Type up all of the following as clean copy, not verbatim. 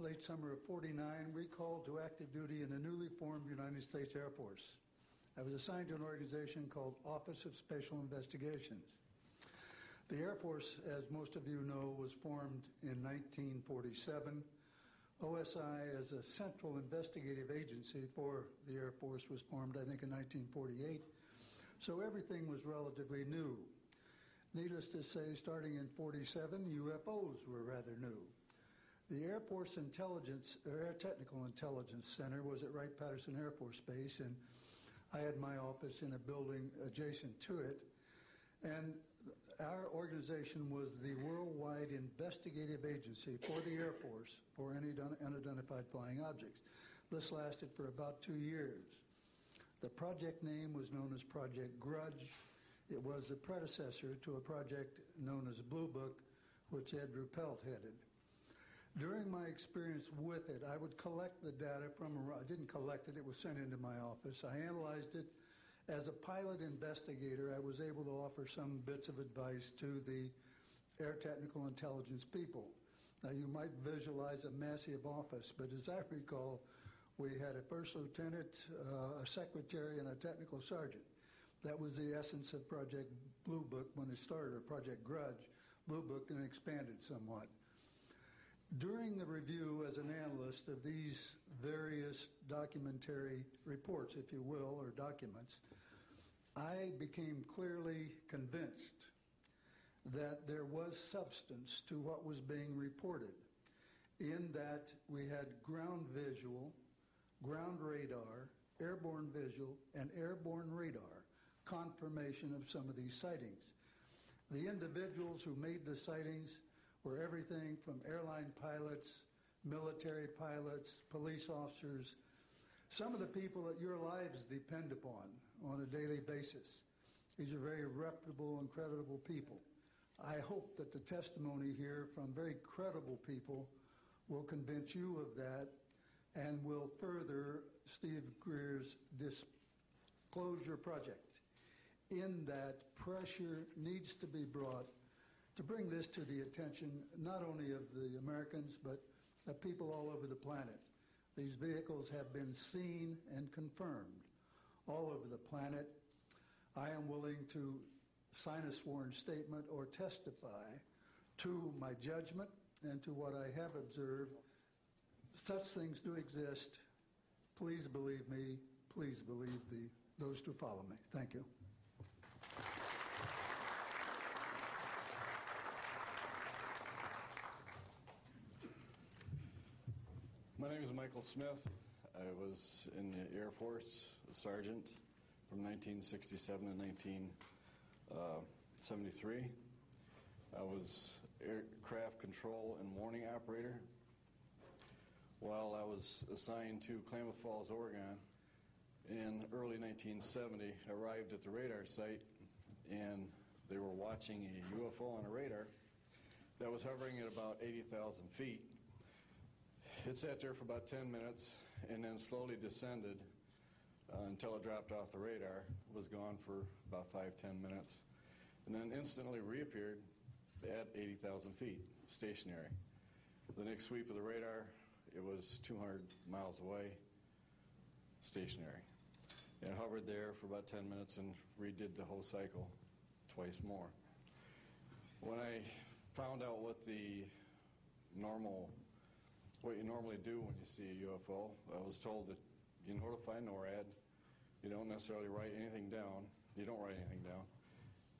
late summer of '49, recalled to active duty in the newly formed United States Air Force. I was assigned to an organization called Office of Special Investigations. The Air Force, as most of you know, was formed in 1947. OSI, as a central investigative agency for the Air Force, was formed, I think, in 1948. So everything was relatively new. Needless to say, starting in '47, UFOs were rather new. The Air Force Intelligence, or Air Technical Intelligence Center was at Wright-Patterson Air Force Base, and I had my office in a building adjacent to it. And our organization was the worldwide investigative agency for the Air Force for any unidentified flying objects. This lasted for about 2 years. The project name was known as Project Grudge. It was the predecessor to a project known as Blue Book, which Ed Ruppelt headed. During my experience with it, I would collect the data from, I didn't collect it, it was sent into my office. I analyzed it. As a pilot investigator, I was able to offer some bits of advice to the Air Technical Intelligence people. Now, you might visualize a massive office, but as I recall, we had a first lieutenant, a secretary, and a technical sergeant. That was the essence of Project Blue Book when it started, or Project Grudge. Blue Book and expanded somewhat. During the review as an analyst of these various documentary reports, if you will, or documents, I became clearly convinced that there was substance to what was being reported, in that we had ground visual, ground radar, airborne visual, and airborne radar confirmation of some of these sightings. The individuals who made the sightings were everything from airline pilots, military pilots, police officers, some of the people that your lives depend upon on a daily basis. These are very reputable and credible people. I hope that the testimony here from very credible people will convince you of that and will further Steve Greer's disclosure project, in that pressure needs to be brought to bring this to the attention not only of the Americans, but of people all over the planet. These vehicles have been seen and confirmed all over the planet. I am willing to sign a sworn statement or testify to my judgment and to what I have observed. Such things do exist. Please believe me. Please believe those who follow me. Thank you. My name is Michael Smith. I was in the Air Force, a sergeant, from 1967 to 1973. I was aircraft control and warning operator. While I was assigned to Klamath Falls, Oregon, in early 1970, I arrived at the radar site, and they were watching a UFO on a radar that was hovering at about 80,000 feet. It sat there for about 10 minutes and then slowly descended until it dropped off the radar. It was gone for about 5-10 minutes, and then instantly reappeared at 80,000 feet, stationary. The next sweep of the radar, it was 200 miles away, stationary. It hovered there for about 10 minutes and redid the whole cycle twice more. When I found out what you normally do when you see a UFO, I was told that you notify NORAD, you don't necessarily write anything down, you don't write anything down,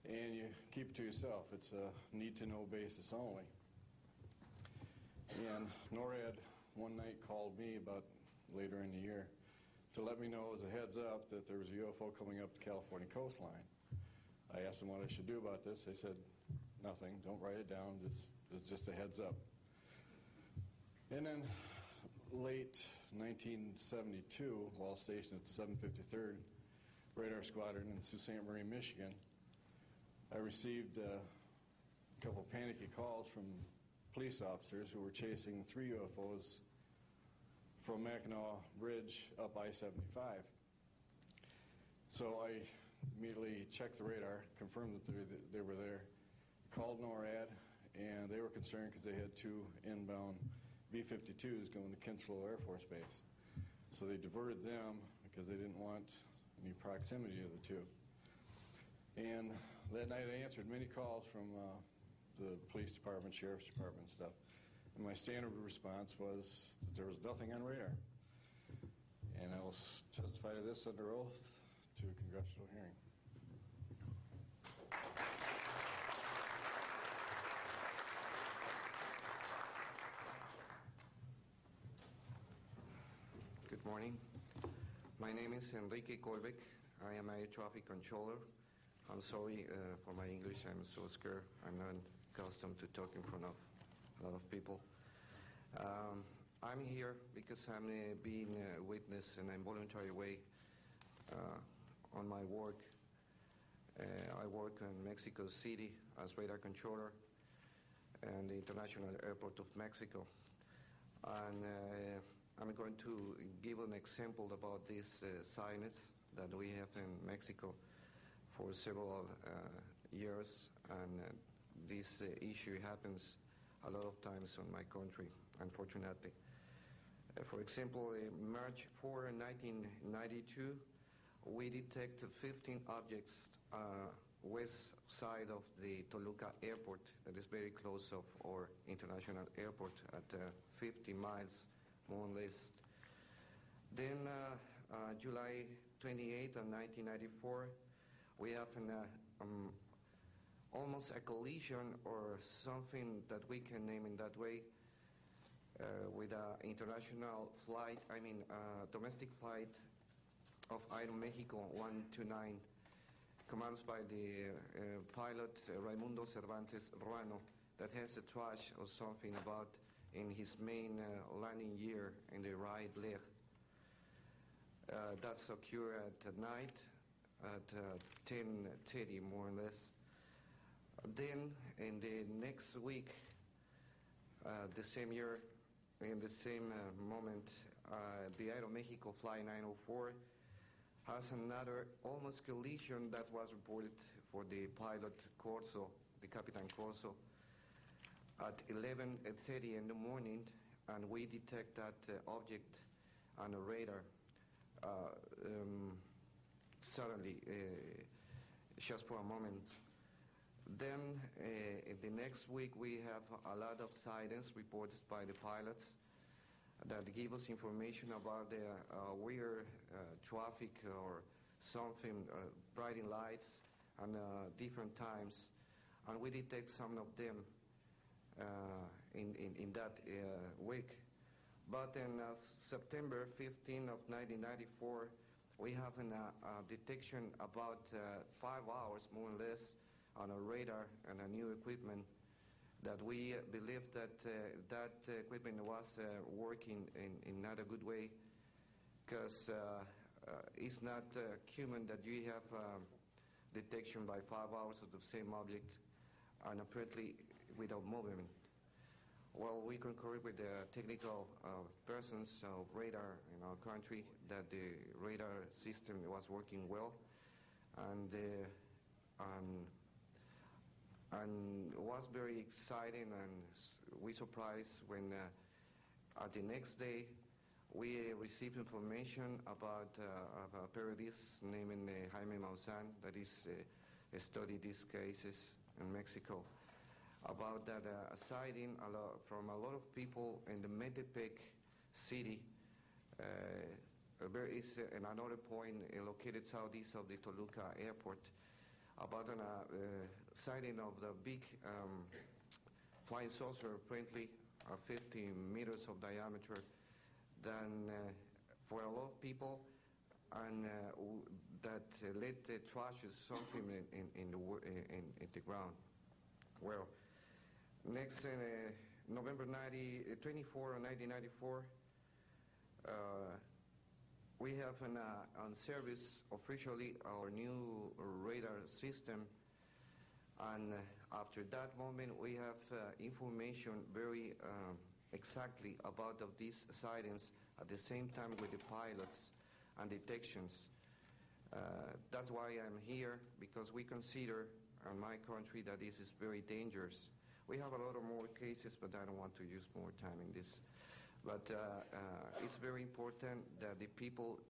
and you keep it to yourself. It's a need-to-know basis only. And NORAD one night called me about later in the year to let me know as a heads up that there was a UFO coming up the California coastline. I asked them what I should do about this. They said, nothing, don't write it down, it's just a heads up. And then late 1972, while stationed at the 753rd Radar Squadron in Sault Ste. Marie, Michigan, I received a couple panicky calls from police officers who were chasing 3 UFOs from Mackinac Bridge up I-75. So I immediately checked the radar, confirmed that they were there, called NORAD, and they were concerned because they had 2 inbound B-52s going to Kinslow Air Force Base. So they diverted them because they didn't want any proximity of the two. And that night I answered many calls from the police department, sheriff's department and stuff. And my standard response was that there was nothing on radar. And I will testify to this under oath to a congressional hearing. Good morning. My name is Enrique Kolbek. I am air traffic controller. I'm sorry for my English. I'm so scared. I'm not accustomed to talk in front of a lot of people. I'm here because I'm being a witness in a voluntary way on my work. I work in Mexico City as radar controller and the International Airport of Mexico. And I'm going to give an example about this silence that we have in Mexico for several years, and this issue happens a lot of times in my country, unfortunately. For example, March 4, 1992, we detected 15 objects west side of the Toluca airport, that is very close of our international airport at 50 miles, more or less. Then July 28 of 1994, we have almost a collision or something that we can name in that way with an international flight, domestic flight of Aeromexico 129, commanded by the pilot Raimundo Cervantes Ruano, that has a trash or something about in his main landing gear in the right leg. That's occurred at night at 10:30, more or less. Then in the next week, the same year, in the same moment, the Aeromexico Fly 904 has another almost collision that was reported for the pilot Corso, the Capitan Corso, at 11:30 in the morning, and we detect that object on a radar suddenly, just for a moment. Then the next week we have a lot of sightings reported by the pilots that give us information about the weird traffic or something, bright lights and different times, and we detect some of them in that week. But in September 15 of 1994, we have a detection about 5 hours, more or less, on a radar and a new equipment that we believe that that equipment was working in not a good way, because it's not human that you have detection by 5 hours of the same object and apparently without movement. Well, we concur with the technical persons of radar in our country that the radar system was working well, and was very exciting, and we surprised when the next day we received information about a periodist named Jaime Maussan that is studied these cases in Mexico, about that sighting from a lot of people in the Metepec city. There is another point located southeast of the Toluca airport, about a sighting of the big flying saucer, apparently 50 meters of diameter, than for a lot of people, and that let the trash or something in the ground. Well, next November 24 of 1994, we have on service officially our new radar system, and after that moment we have information very exactly about of these sightings at the same time with the pilots and detections. That's why I'm here, because we consider in my country that this is very dangerous. We have a lot of more cases, but I don't want to use more time in this. But it's very important that the people